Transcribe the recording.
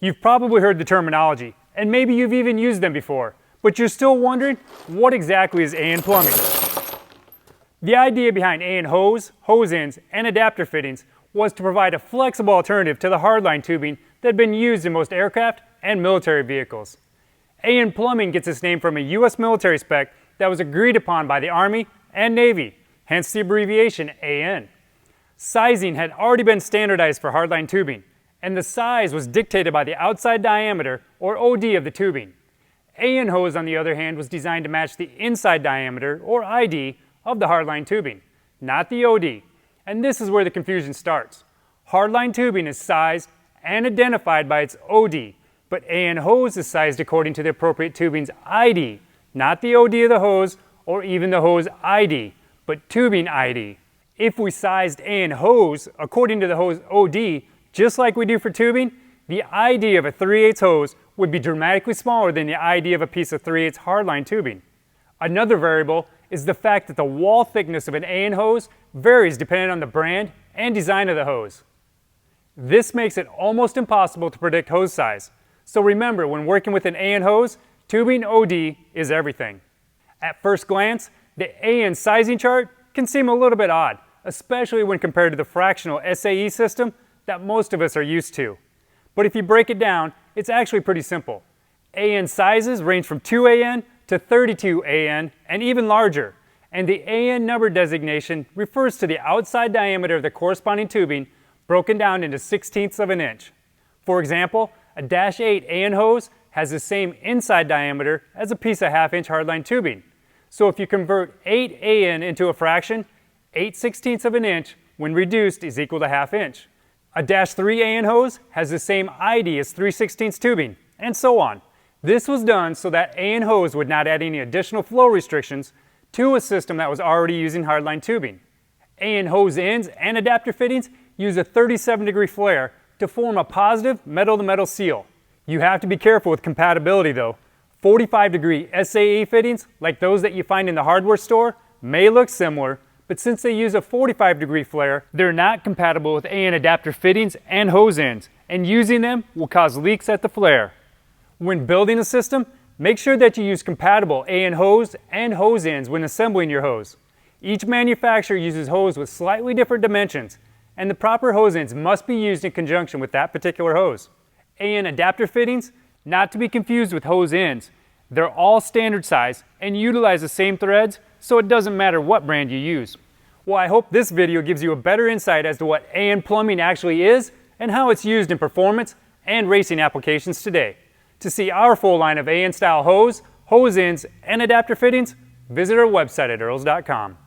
You've probably heard the terminology, and maybe you've even used them before, but you're still wondering, what exactly is AN plumbing? The idea behind AN hose, hose ends, and adapter fittings was to provide a flexible alternative to the hardline tubing that had been used in most aircraft and military vehicles. AN plumbing gets its name from a U.S. military spec that was agreed upon by the Army and Navy, hence the abbreviation AN. Sizing had already been standardized for hardline tubing, and the size was dictated by the outside diameter, or OD, of the tubing. AN hose, on the other hand, was designed to match the inside diameter, or ID, of the hardline tubing, not the OD. And this is where the confusion starts. Hardline tubing is sized and identified by its OD, but AN hose is sized according to the appropriate tubing's ID, not the OD of the hose or even the hose ID, but tubing ID. If we sized AN hose according to the hose OD, just like we do for tubing, the ID of a 3/8 hose would be dramatically smaller than the ID of a piece of 3/8 hardline tubing. Another variable is the fact that the wall thickness of an AN hose varies depending on the brand and design of the hose. This makes it almost impossible to predict hose size. So remember, when working with an AN hose, tubing OD is everything. At first glance, the AN sizing chart can seem a little bit odd, especially when compared to the fractional SAE system that most of us are used to. But if you break it down, it's actually pretty simple. AN sizes range from 2 AN to 32 AN and even larger, and the AN number designation refers to the outside diameter of the corresponding tubing broken down into 1/16 of an inch. For example, a -8 AN hose has the same inside diameter as a piece of 1/2 inch hardline tubing. So if you convert 8 AN into a fraction, 8/16 of an inch when reduced is equal to 1/2 inch. A -3 AN hose has the same ID as 3/16 tubing, and so on. This was done so that AN hose would not add any additional flow restrictions to a system that was already using hardline tubing. AN hose ends and adapter fittings use a 37-degree flare to form a positive metal-to-metal seal. You have to be careful with compatibility though. 45-degree SAE fittings, like those that you find in the hardware store, may look similar, but since they use a 45-degree flare, they're not compatible with AN adapter fittings and hose ends, and using them will cause leaks at the flare. When building a system, make sure that you use compatible AN hose and hose ends when assembling your hose. Each manufacturer uses hose with slightly different dimensions, and the proper hose ends must be used in conjunction with that particular hose. AN adapter fittings, not to be confused with hose ends. They're all standard size and utilize the same threads, so it doesn't matter what brand you use. Well, I hope this video gives you a better insight as to what AN plumbing actually is and how it's used in performance and racing applications today. To see our full line of AN style hose, hose ends, and adapter fittings, visit our website at earls.com.